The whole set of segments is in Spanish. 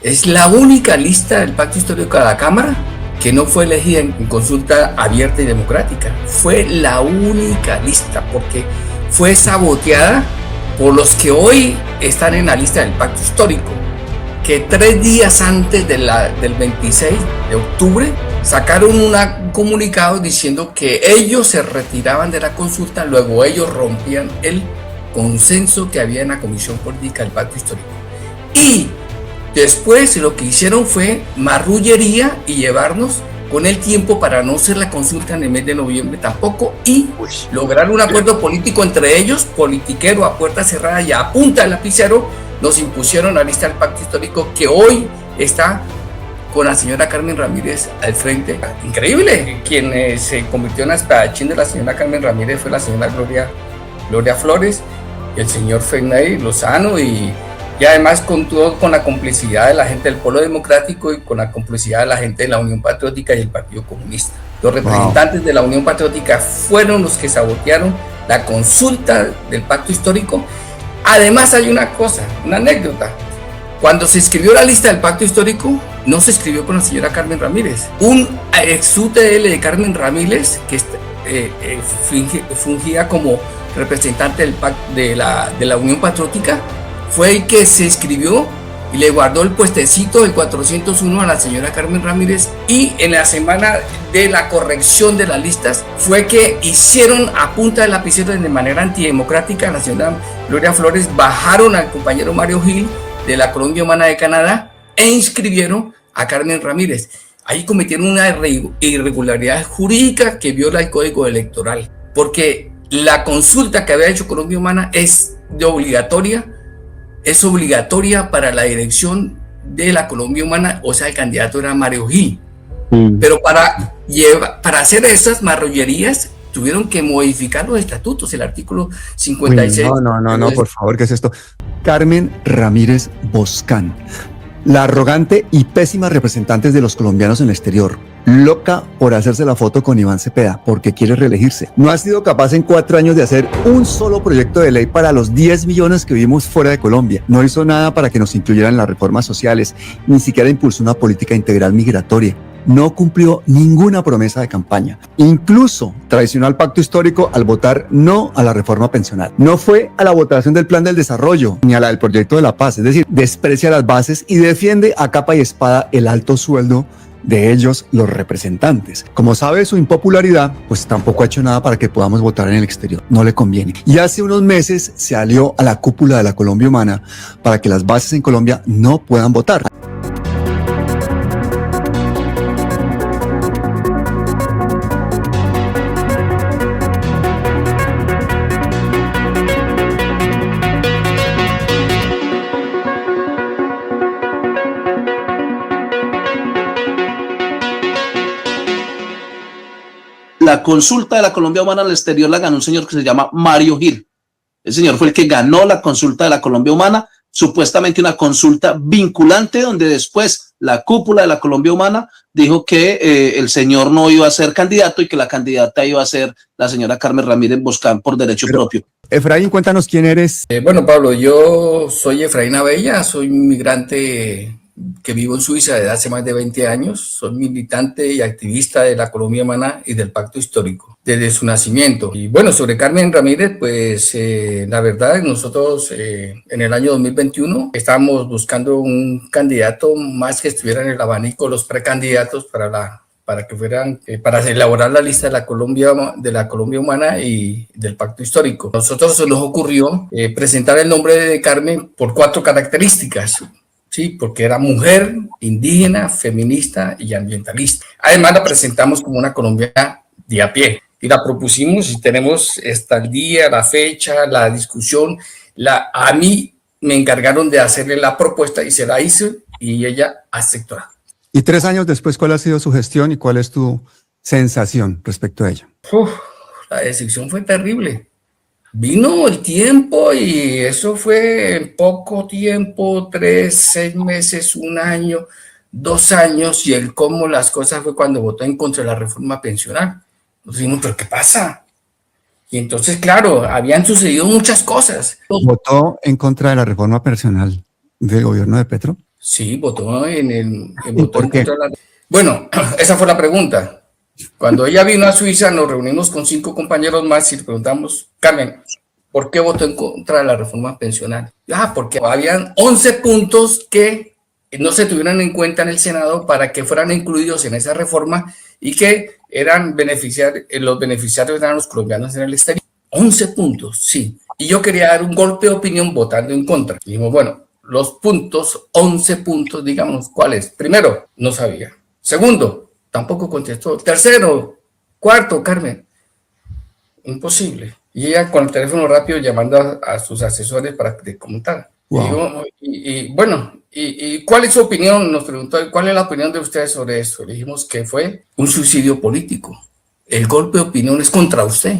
Es la única lista del Pacto Histórico de la Cámara que no fue elegida en consulta abierta y democrática. Fue la única lista porque fue saboteada por los que hoy están en la lista del Pacto Histórico, que 3 días antes del 26 de octubre sacaron un comunicado diciendo que ellos se retiraban de la consulta, luego ellos rompían el consenso que había en la Comisión Política del Pacto Histórico. Y después lo que hicieron fue marrullería y llevarnos con el tiempo para no hacer la consulta en el mes de noviembre tampoco y lograr un acuerdo político entre ellos, politiquero a puerta cerrada y a punta de lapicero, nos impusieron la lista del Pacto Histórico que hoy está con la señora Carmen Ramírez al frente. Increíble. Quien se convirtió en espadachín de la señora Carmen Ramírez fue la señora Gloria Flores, el señor Ferney Lozano y además con la complicidad de la gente del Polo Democrático y con la complicidad de la gente de la Unión Patriótica y el Partido Comunista. Los representantes de la Unión Patriótica fueron los que sabotearon la consulta del Pacto Histórico. Además hay una cosa, una anécdota. Cuando se escribió la lista del Pacto Histórico, no se escribió con la señora Carmen Ramírez. Un ex UTL de Carmen Ramírez, que fungía como representante de la Unión Patriótica, fue el que se escribió y le guardó el puestecito del 401 a la señora Carmen Ramírez, y en la semana de la corrección de las listas fue que hicieron a punta de lapicero de manera antidemocrática. La señora Gloria Flores bajaron al compañero Mario Gil de la Colombia Humana de Canadá e inscribieron a Carmen Ramírez. Ahí cometieron una irregularidad jurídica que viola el Código Electoral, porque la consulta que había hecho Colombia Humana es obligatoria para la dirección de la Colombia Humana, o sea, el candidato era Mario Gil. Pero para hacer esas marrullerías tuvieron que modificar los estatutos, el artículo 56. No, por favor, ¿qué es esto? Carmen Ramírez Boscán, la arrogante y pésima representante de los colombianos en el exterior, loca por hacerse la foto con Iván Cepeda porque quiere reelegirse. No ha sido capaz en 4 años de hacer un solo proyecto de ley para los 10 millones que vivimos fuera de Colombia. No hizo nada para que nos incluyeran en las reformas sociales, ni siquiera impulsó una política integral migratoria. No cumplió ninguna promesa de campaña. Incluso traicionó al Pacto Histórico al votar no a la reforma pensional. No fue a la votación del Plan del Desarrollo ni a la del Proyecto de la Paz. Es decir, desprecia las bases y defiende a capa y espada el alto sueldo de ellos, los representantes. Como sabe su impopularidad, pues tampoco ha hecho nada para que podamos votar en el exterior. No le conviene. Y hace unos meses se alió a la cúpula de la Colombia Humana para que las bases en Colombia no puedan votar. La consulta de la Colombia Humana al exterior la ganó un señor que se llama Mario Gil. El señor fue el que ganó la consulta de la Colombia Humana, supuestamente una consulta vinculante, donde después la cúpula de la Colombia Humana dijo que el señor no iba a ser candidato y que la candidata iba a ser la señora Carmen Ramírez Boscán por derecho propio. Efraín, cuéntanos quién eres. Bueno, Pablo, yo soy Efraín Abella, soy inmigrante que vivo en Suiza desde hace más de 20 años. Soy militante y activista de la Colombia Humana y del Pacto Histórico desde su nacimiento. Y bueno, sobre Carmen Ramírez, pues la verdad, nosotros en el año 2021 estábamos buscando un candidato más que estuviera en el abanico de los precandidatos para elaborar la lista de la Colombia Humana y del Pacto Histórico. Nosotros se nos ocurrió presentar el nombre de Carmen por 4 características. Sí, porque era mujer, indígena, feminista y ambientalista. Además la presentamos como una colombiana de a pie y la propusimos y tenemos hasta el día, la fecha, la discusión. A mí me encargaron de hacerle la propuesta y se la hice y ella aceptó. Y 3 años después, ¿cuál ha sido su gestión y cuál es tu sensación respecto a ella? La decisión fue terrible. Vino el tiempo y eso fue en poco tiempo, 3, 6 meses, 1 año, 2 años, y el cómo las cosas fue cuando votó en contra de la reforma pensional. Nos dijimos, ¿pero qué pasa? Y entonces, claro, habían sucedido muchas cosas. ¿Votó en contra de la reforma pensional del gobierno de Petro? Sí, votó ¿Por qué? contra la... Bueno, esa fue la pregunta. Cuando ella vino a Suiza, nos reunimos con 5 compañeros más y le preguntamos, Carmen, ¿por qué votó en contra de la reforma pensional? Porque habían 11 puntos que no se tuvieron en cuenta en el Senado para que fueran incluidos en esa reforma y que los beneficiarios eran los colombianos en el exterior. 11 puntos, sí. Y yo quería dar un golpe de opinión votando en contra. Dijimos, bueno, los puntos, 11 puntos, digamos, ¿cuáles? Primero, no sabía. Segundo, tampoco contestó. Tercero, cuarto, Carmen, imposible. Y ella con el teléfono rápido llamando a sus asesores para que te comentaran. Wow. ¿Y cuál es su opinión? Nos preguntó, ¿cuál es la opinión de ustedes sobre eso? Le dijimos que fue un suicidio político. El golpe de opinión es contra usted.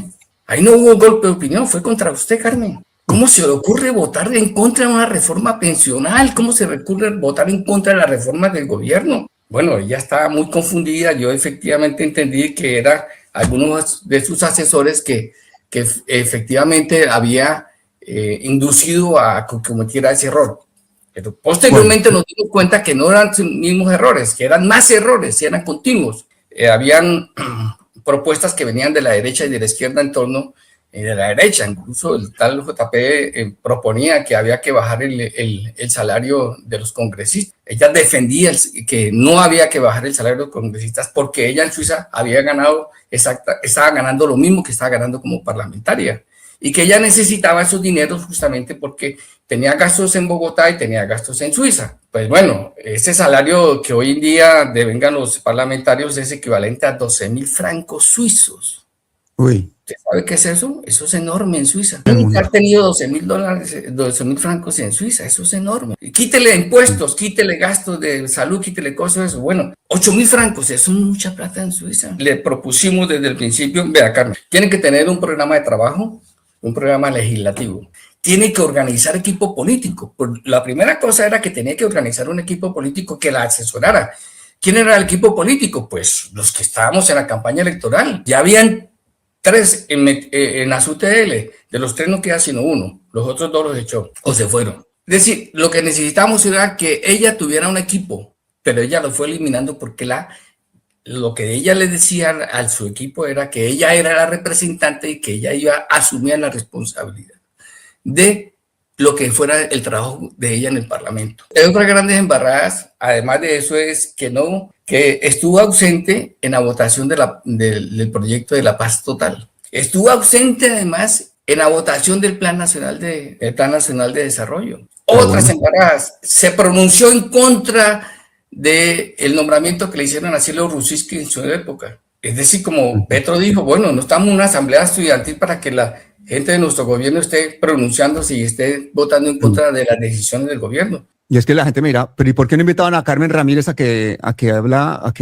Ahí no hubo golpe de opinión, fue contra usted, Carmen. ¿Cómo se le ocurre votar en contra de una reforma pensional? ¿Cómo se le ocurre votar en contra de la reforma del gobierno? Bueno, ella estaba muy confundida. Yo efectivamente entendí que era algunos de sus asesores que efectivamente había inducido a que cometiera ese error. Pero posteriormente nos dimos cuenta que no eran sus mismos errores, que eran más errores, eran continuos. Habían propuestas que venían de la derecha y de la izquierda en torno de la derecha. Incluso el tal JP proponía que había que bajar el salario de los congresistas. Ella defendía que no había que bajar el salario de los congresistas porque ella en Suiza estaba ganando lo mismo que estaba ganando como parlamentaria y que ella necesitaba esos dineros justamente porque tenía gastos en Bogotá y tenía gastos en Suiza. Pues bueno, ese salario que hoy en día devengan los parlamentarios es equivalente a 12.000 francos suizos. Uy. ¿Usted sabe qué es eso? Eso es enorme en Suiza. Nunca ha tenido $12.000 francos en Suiza. Eso es enorme. Quítele impuestos, quítele gastos de salud, quítele cosas, eso. Bueno, 8.000 francos, eso es mucha plata en Suiza. Le propusimos desde el principio, vea, Carmen, tiene que tener un programa de trabajo, un programa legislativo. Tiene que organizar equipo político. La primera cosa era que tenía que organizar un equipo político que la asesorara. ¿Quién era el equipo político? Pues los que estábamos en la campaña electoral. Ya habían 3 en la UTL. De los 3 no queda sino 1. Los otros 2 los echó o se fueron. Es decir, lo que necesitábamos era que ella tuviera un equipo, pero ella lo fue eliminando porque lo que ella le decía a su equipo era que ella era la representante y que ella iba a asumir la responsabilidad de lo que fuera el trabajo de ella en el Parlamento. Otras grandes embarradas, además de eso, es que estuvo ausente en la votación del proyecto de la paz total. Estuvo ausente además en la votación del Plan Nacional de Desarrollo. Otras embarradas, se pronunció en contra del nombramiento que le hicieron a Cielo Rusiski en su época. Es decir, como Petro dijo, bueno, no estamos en una asamblea estudiantil para que la gente de nuestro gobierno esté pronunciándose y esté votando en contra de las decisiones del gobierno. Y es que la gente me dirá, pero ¿y por qué no invitaban a Carmen Ramírez a que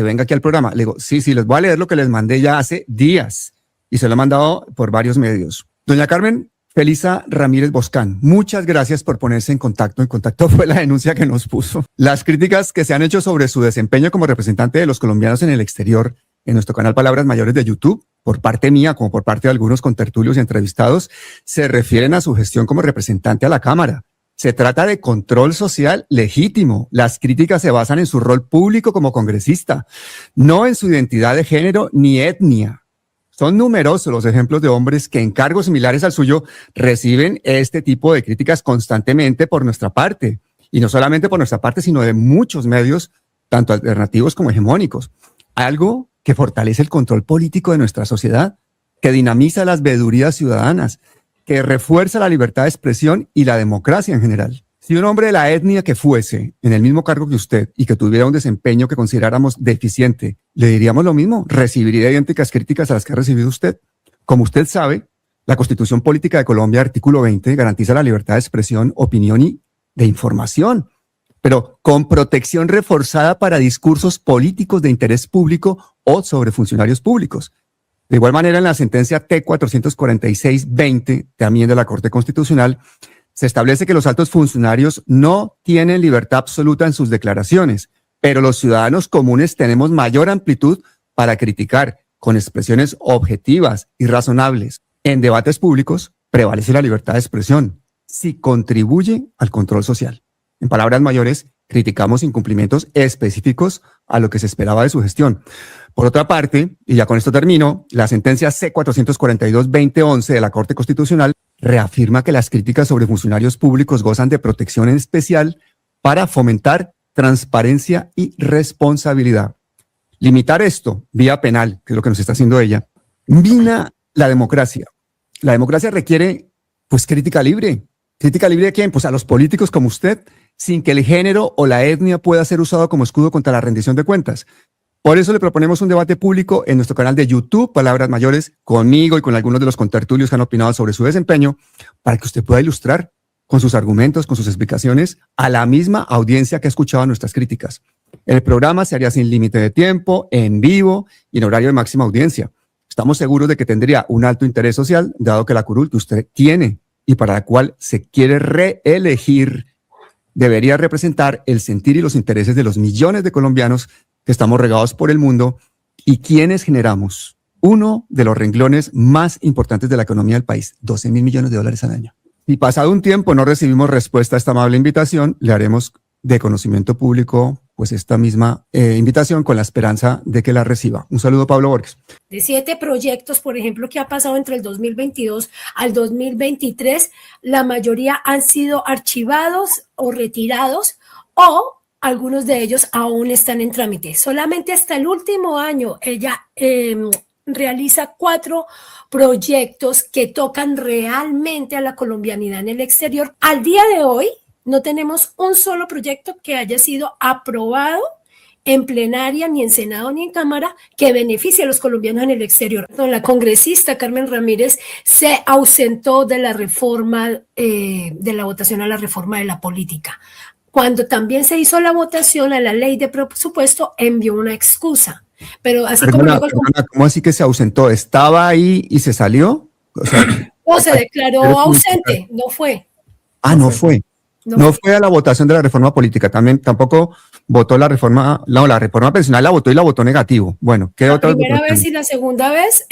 venga aquí al programa? Le digo, sí, les voy a leer lo que les mandé ya hace días y se lo he mandado por varios medios. Doña Carmen Felisa Ramírez Boscán, muchas gracias por ponerse en contacto. En contacto fue la denuncia que nos puso. Las críticas que se han hecho sobre su desempeño como representante de los colombianos en el exterior en nuestro canal Palabras Mayores de YouTube, por parte mía como por parte de algunos contertulios y entrevistados, se refieren a su gestión como representante a la Cámara. Se trata de control social legítimo. Las críticas se basan en su rol público como congresista, no en su identidad de género ni etnia. Son numerosos los ejemplos de hombres que en cargos similares al suyo reciben este tipo de críticas constantemente por nuestra parte. Y no solamente por nuestra parte, sino de muchos medios, tanto alternativos como hegemónicos. Algo que fortalece el control político de nuestra sociedad, que dinamiza las veedurías ciudadanas, que refuerza la libertad de expresión y la democracia en general. Si un hombre de la etnia que fuese en el mismo cargo que usted y que tuviera un desempeño que consideráramos deficiente, le diríamos lo mismo, recibiría idénticas críticas a las que ha recibido usted. Como usted sabe, la Constitución Política de Colombia, artículo 20, garantiza la libertad de expresión, opinión y de información, pero con protección reforzada para discursos políticos de interés público o sobre funcionarios públicos. De igual manera, en la sentencia T-446-20, también de la Corte Constitucional, se establece que los altos funcionarios no tienen libertad absoluta en sus declaraciones, pero los ciudadanos comunes tenemos mayor amplitud para criticar con expresiones objetivas y razonables. En debates públicos prevalece la libertad de expresión si contribuye al control social. En palabras mayores, criticamos incumplimientos específicos a lo que se esperaba de su gestión. Por otra parte, y ya con esto termino, la sentencia C-442-2011 de la Corte Constitucional reafirma que las críticas sobre funcionarios públicos gozan de protección en especial para fomentar transparencia y responsabilidad. Limitar esto vía penal, que es lo que nos está haciendo ella, mina la democracia. La democracia requiere, pues, crítica libre. ¿Crítica libre de quién? Pues a los políticos como usted, sin que el género o la etnia pueda ser usado como escudo contra la rendición de cuentas. Por eso le proponemos un debate público en nuestro canal de YouTube, Palabras Mayores, conmigo y con algunos de los contertulios que han opinado sobre su desempeño, para que usted pueda ilustrar con sus argumentos, con sus explicaciones, a la misma audiencia que ha escuchado nuestras críticas. El programa se haría sin límite de tiempo, en vivo y en horario de máxima audiencia. Estamos seguros de que tendría un alto interés social, dado que la curul que usted tiene y para la cual se quiere reelegir debería representar el sentir y los intereses de los millones de colombianos que estamos regados por el mundo y quienes generamos uno de los renglones más importantes de la economía del país, 12.000 millones de dólares al año. Si pasado un tiempo no recibimos respuesta a esta amable invitación, le haremos de conocimiento público pues esta misma invitación con la esperanza de que la reciba. Un saludo, Pablo Borges. De 7 proyectos, por ejemplo, que ha pasado entre el 2022 al 2023, la mayoría han sido archivados o retirados o algunos de ellos aún están en trámite. Solamente hasta el último año ella realiza 4 proyectos que tocan realmente a la colombianidad en el exterior. Al día de hoy no tenemos un solo proyecto que haya sido aprobado en plenaria, ni en Senado, ni en Cámara, que beneficie a los colombianos en el exterior. La congresista Carmen Ramírez se ausentó de la reforma, de la votación a la reforma de la política. Cuando también se hizo la votación a la ley de presupuesto, envió una excusa. Pero así perdona, ¿cómo así que se ausentó? ¿Estaba ahí y se salió? O sea, no, se declaró ausente, no fue. Ah, no fue. No fue a la votación de la reforma política, tampoco votó la reforma, no, la reforma pensional la votó y la votó negativo. Bueno, ¿qué otra? La primera vez y la segunda vez,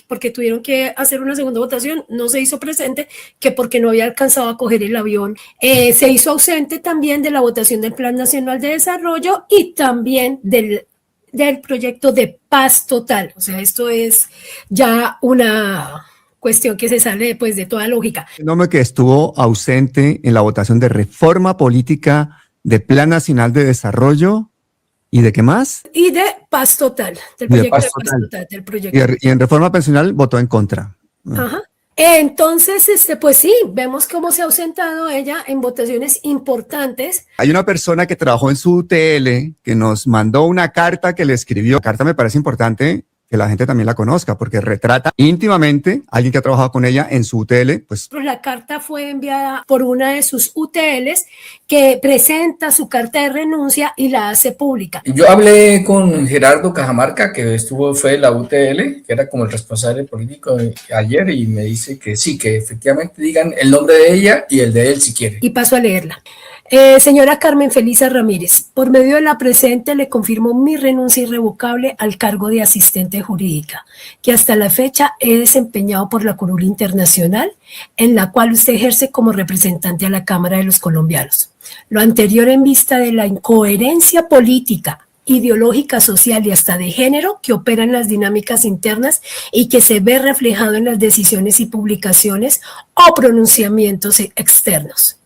porque tuvieron que hacer una segunda votación, no se hizo presente, que porque no había alcanzado a coger el avión. Se hizo ausente también de la votación del Plan Nacional de Desarrollo y también del proyecto de paz total. O sea, esto es ya una cuestión que se sale pues de toda lógica. El nombre que estuvo ausente en la votación de reforma política, de Plan Nacional de Desarrollo y de qué más? Y de paz total, del proyecto de paz total, del proyecto. Y en reforma pensional votó en contra. Ajá. Entonces, pues sí, vemos cómo se ha ausentado ella en votaciones importantes. Hay una persona que trabajó en su UTL que nos mandó una carta que le escribió. La carta me parece importante que la gente también la conozca, porque retrata íntimamente a alguien que ha trabajado con ella en su UTL. Pues la carta fue enviada por una de sus UTLs que presenta su carta de renuncia y la hace pública. Yo hablé con Gerardo Cajamarca, que fue de la UTL, que era como el responsable político ayer, y me dice que sí, que efectivamente digan el nombre de ella y el de él si quiere. Y paso a leerla. Señora Carmen Felisa Ramírez, por medio de la presente le confirmo mi renuncia irrevocable al cargo de asistente jurídica, que hasta la fecha he desempeñado por la Curul Internacional, en la cual usted ejerce como representante a la Cámara de los Colombianos. Lo anterior en vista de la incoherencia política, ideológica, social y hasta de género que opera en las dinámicas internas y que se ve reflejado en las decisiones y publicaciones o pronunciamientos externos.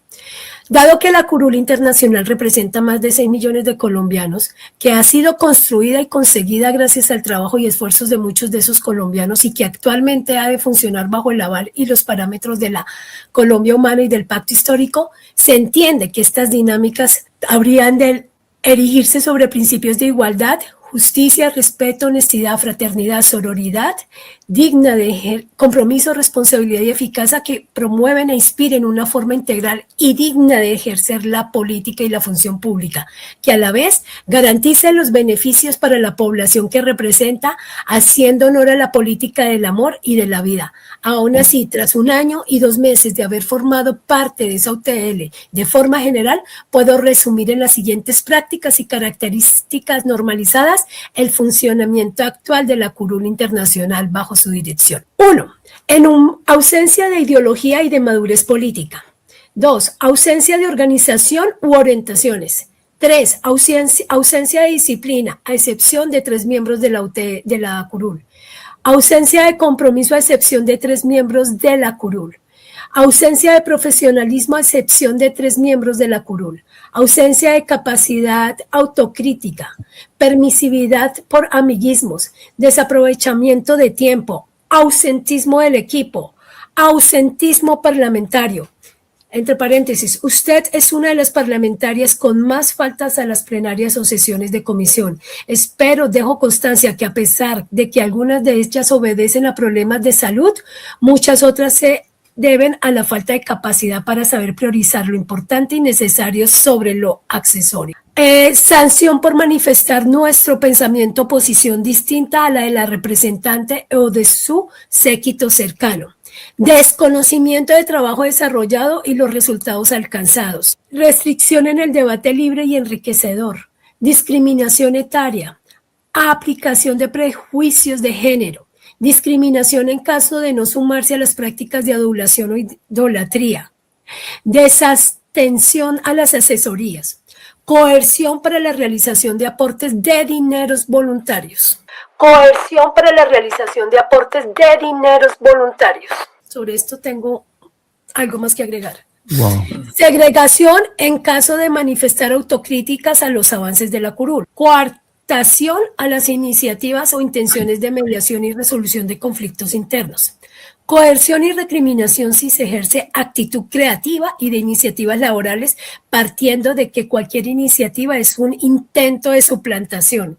Dado que la Curul Internacional representa más de 6 millones de colombianos, que ha sido construida y conseguida gracias al trabajo y esfuerzos de muchos de esos colombianos y que actualmente ha de funcionar bajo el aval y los parámetros de la Colombia Humana y del Pacto Histórico, se entiende que estas dinámicas habrían de erigirse sobre principios de igualdad, justicia, respeto, honestidad, fraternidad, sororidad, digna de compromiso, responsabilidad y eficacia que promueven e inspiren una forma integral y digna de ejercer la política y la función pública, que a la vez garantice los beneficios para la población que representa, haciendo honor a la política del amor y de la vida. Aún así, tras 1 año y 2 meses de haber formado parte de esa UTL, de forma general, puedo resumir en las siguientes prácticas y características normalizadas el funcionamiento actual de la Curul Internacional bajo su dirección. 1. Ausencia de ideología y de madurez política. 2. Ausencia de organización u orientaciones. 3. Ausencia de disciplina, a excepción de 3 miembros de la curul. Ausencia de compromiso, a excepción de 3 miembros de la curul. Ausencia de profesionalismo, a excepción de 3 miembros de la curul. Ausencia de capacidad autocrítica. Permisividad por amiguismos. Desaprovechamiento de tiempo. Ausentismo del equipo. Ausentismo parlamentario. Entre paréntesis, usted es una de las parlamentarias con más faltas a las plenarias o sesiones de comisión. Dejo constancia que a pesar de que algunas de ellas obedecen a problemas de salud, muchas otras se deben a la falta de capacidad para saber priorizar lo importante y necesario sobre lo accesorio. Sanción por manifestar nuestro pensamiento o posición distinta a la de la representante o de su séquito cercano. Desconocimiento de trabajo desarrollado y los resultados alcanzados. Restricción en el debate libre y enriquecedor. Discriminación etaria. Aplicación de prejuicios de género. Discriminación en caso de no sumarse a las prácticas de adulación o idolatría. Desatención a las asesorías. Coerción para la realización de aportes de dineros voluntarios. Coerción para la realización de aportes de dineros voluntarios. Sobre esto tengo algo más que agregar. Wow. Segregación en caso de manifestar autocríticas a los avances de la curul. Coartación a las iniciativas o intenciones de mediación y resolución de conflictos internos. Coerción y recriminación si se ejerce actitud creativa y de iniciativas laborales, partiendo de que cualquier iniciativa es un intento de suplantación.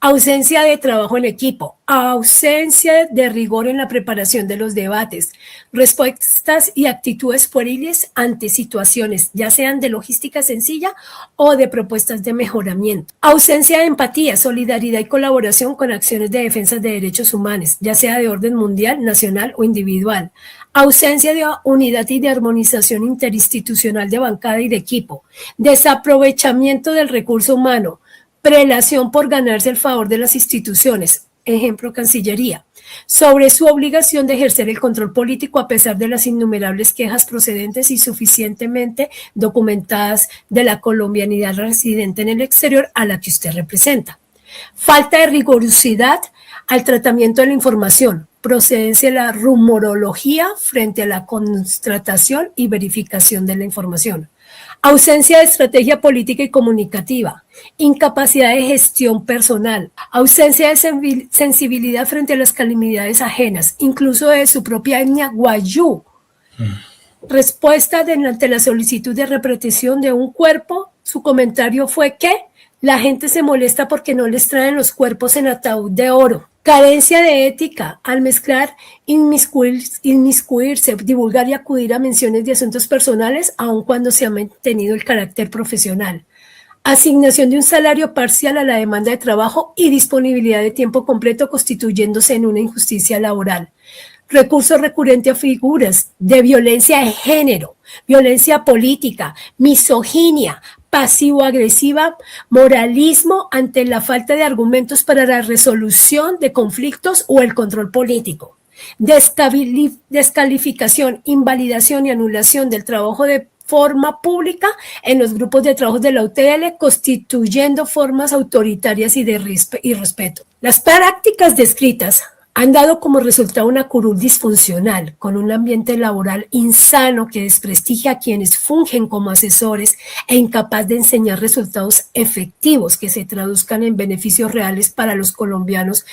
Ausencia de trabajo en equipo, ausencia de rigor en la preparación de los debates, respuestas y actitudes pueriles ante situaciones, ya sean de logística sencilla o de propuestas de mejoramiento. Ausencia de empatía, solidaridad y colaboración con acciones de defensa de derechos humanos, ya sea de orden mundial, nacional o individual. Ausencia de unidad y de armonización interinstitucional de bancada y de equipo. Desaprovechamiento del recurso humano. Prelación por ganarse el favor de las instituciones, ejemplo, Cancillería, sobre su obligación de ejercer el control político a pesar de las innumerables quejas procedentes y suficientemente documentadas de la colombianidad residente en el exterior a la que usted representa. Falta de rigurosidad al tratamiento de la información, procedencia de la rumorología frente a la constatación y verificación de la información. Ausencia de estrategia política y comunicativa, incapacidad de gestión personal, ausencia de sensibilidad frente a las calamidades ajenas, incluso de su propia etnia guayú. Respuesta ante la solicitud de reprotección de un cuerpo, su comentario fue que la gente se molesta porque no les traen los cuerpos en ataúd de oro. Carencia de ética al mezclar, inmiscuirse, divulgar y acudir a menciones de asuntos personales, aun cuando se ha mantenido el carácter profesional. Asignación de un salario parcial a la demanda de trabajo y disponibilidad de tiempo completo constituyéndose en una injusticia laboral. Recurso recurrente a figuras de violencia de género, violencia política, misoginia, pasivo-agresiva, moralismo ante la falta de argumentos para la resolución de conflictos o el control político. Descalificación, invalidación y anulación del trabajo de forma pública en los grupos de trabajo de la UTL, constituyendo formas autoritarias y de irrespeto. Las prácticas descritas han dado como resultado una curul disfuncional, con un ambiente laboral insano que desprestigia a quienes fungen como asesores e incapaz de enseñar resultados efectivos que se traduzcan en beneficios reales para los colombianos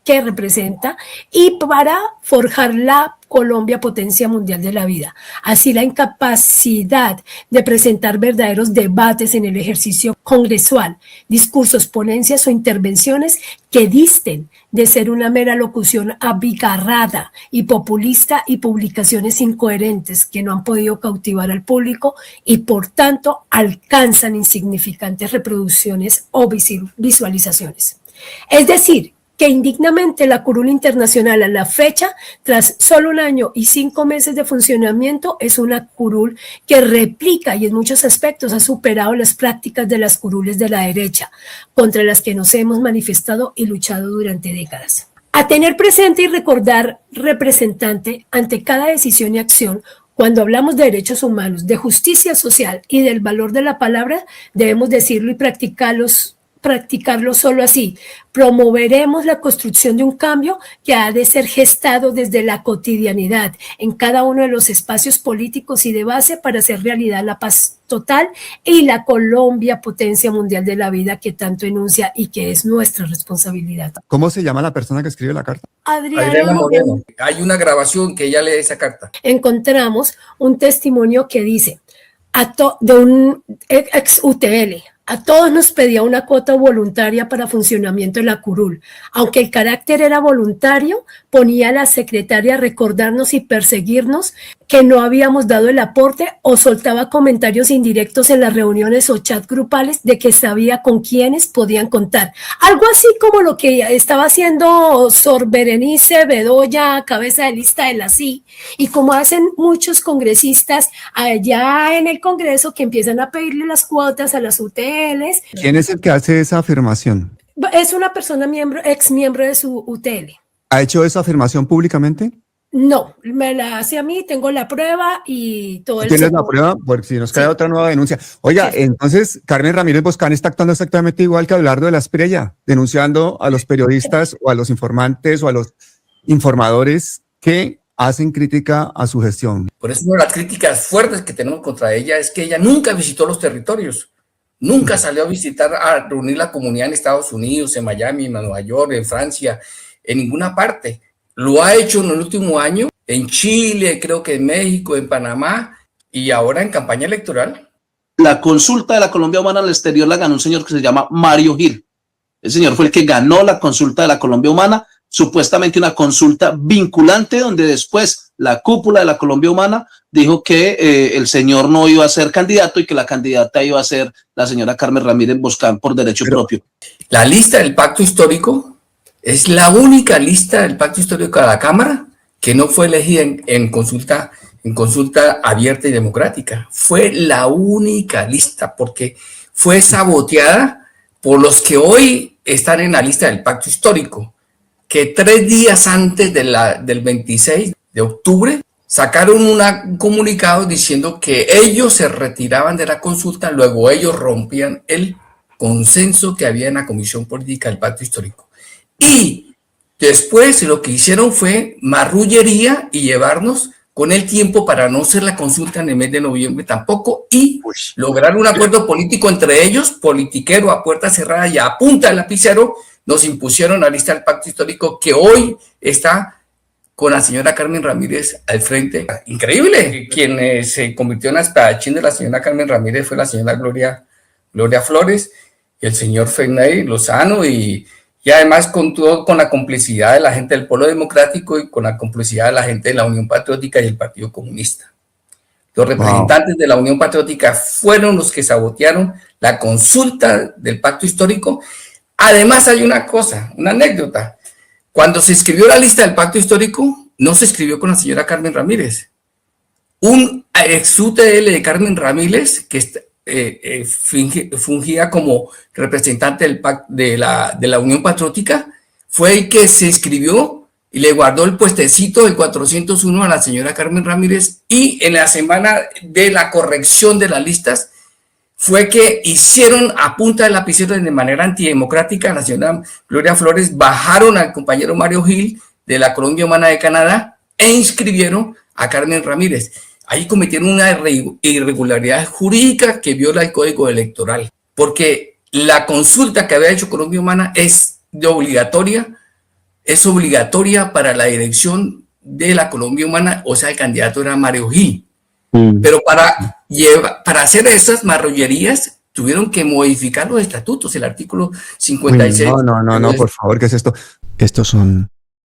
que representa y para forjar la Colombia potencia mundial de la vida. Así la incapacidad de presentar verdaderos debates en el ejercicio congresual, discursos, ponencias o intervenciones que disten de ser una mera locución abigarrada y populista y publicaciones incoherentes que no han podido cautivar al público y por tanto alcanzan insignificantes reproducciones o visualizaciones. Es decir, que indignamente la curul internacional a la fecha, tras solo 1 año y 5 meses de funcionamiento, es una curul que replica y en muchos aspectos ha superado las prácticas de las curules de la derecha, contra las que nos hemos manifestado y luchado durante décadas. A tener presente y recordar, representante, ante cada decisión y acción, Cuando hablamos de derechos humanos, de justicia social y del valor de la palabra, debemos decirlo y practicarlo solo así. Promoveremos la construcción de un cambio que ha de ser gestado desde la cotidianidad, en cada uno de los espacios políticos y de base para hacer realidad la paz total y la Colombia, potencia mundial de la vida que tanto enuncia y que es nuestra responsabilidad. ¿Cómo se llama la persona que escribe la carta? Adriana Moreno. Hay una grabación que ella lee esa carta. Encontramos un testimonio que dice de un ex UTL. A todos nos pedía una cuota voluntaria para funcionamiento de la curul. Aunque el carácter era voluntario, ponía a la secretaria a recordarnos y perseguirnos que no habíamos dado el aporte o soltaba comentarios indirectos en las reuniones o chat grupales de que sabía con quiénes podían contar. Algo así como lo que estaba haciendo Sor Berenice Bedoya, cabeza de lista de la CI, y como hacen muchos congresistas allá en el Congreso que empiezan a pedirle las cuotas a las UTLs. ¿Quién es el que hace esa afirmación? Es una persona ex miembro de su UTL. ¿Ha hecho esa afirmación públicamente? No, me la hace a mí, tengo la prueba y todo el... ¿Tienes la prueba? Porque si nos cae otra nueva denuncia. Oiga, entonces Carmen Ramírez Boscán está actuando exactamente igual que Abelardo de la Espriella, denunciando a los periodistas o a los informantes o a los informadores que hacen crítica a su gestión. Por eso una de las críticas fuertes que tenemos contra ella es que ella nunca visitó los territorios. Nunca salió a reunir la comunidad en Estados Unidos, en Miami, en Nueva York, en Francia, en ninguna parte. Lo ha hecho en el último año, en Chile, creo que en México, en Panamá y ahora en campaña electoral. La consulta de la Colombia Humana al exterior la ganó un señor que se llama Mario Gil. El señor fue el que ganó la consulta de la Colombia Humana, supuestamente una consulta vinculante, donde después la cúpula de la Colombia Humana dijo que el señor no iba a ser candidato y que la candidata iba a ser la señora Carmen Ramírez Boscán por derecho propio. La lista del pacto histórico es la única lista del pacto histórico de la Cámara que no fue elegida en consulta abierta y democrática. Fue la única lista porque fue saboteada por los que hoy están en la lista del pacto histórico, que 3 días antes del 26 de octubre sacaron un comunicado diciendo que ellos se retiraban de la consulta, luego ellos rompían el consenso que había en la Comisión Política del Pacto Histórico. Y después lo que hicieron fue marrullería y llevarnos con el tiempo para no hacer la consulta en el mes de noviembre tampoco y lograr un acuerdo político entre ellos, politiquero a puerta cerrada y a punta de lapicero, nos impusieron la lista del pacto histórico que hoy está con la señora Carmen Ramírez al frente. Increíble. Quien se convirtió en la espadachín de la señora Carmen Ramírez fue la señora Gloria Flores y el señor Ferney Lozano y además con la complicidad de la gente del Polo Democrático y con la complicidad de la gente de la Unión Patriótica y el Partido Comunista. Los representantes de la Unión Patriótica fueron los que sabotearon la consulta del pacto histórico. Además hay una anécdota. Cuando se escribió la lista del pacto histórico, no se escribió con la señora Carmen Ramírez. Un ex UTL de Carmen Ramírez, que fungía como representante de la Unión Patriótica, fue el que se inscribió y le guardó el puestecito del 401 a la señora Carmen Ramírez, y en la semana de la corrección de las listas fue que hicieron a punta de lapicero de manera antidemocrática. La señora Gloria Flores bajaron al compañero Mario Gil de la Colombia Humana de Canadá e inscribieron a Carmen Ramírez. Ahí cometieron una irregularidad jurídica que viola el Código Electoral, porque la consulta que había hecho Colombia Humana es obligatoria para la dirección de la Colombia Humana, o sea, el candidato era Mario Gil. Pero para hacer esas marrullerías tuvieron que modificar los estatutos, el artículo 56. No, por favor, ¿qué es esto? Estos son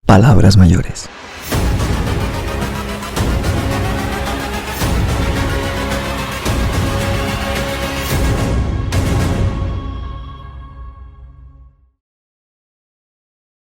palabras mayores.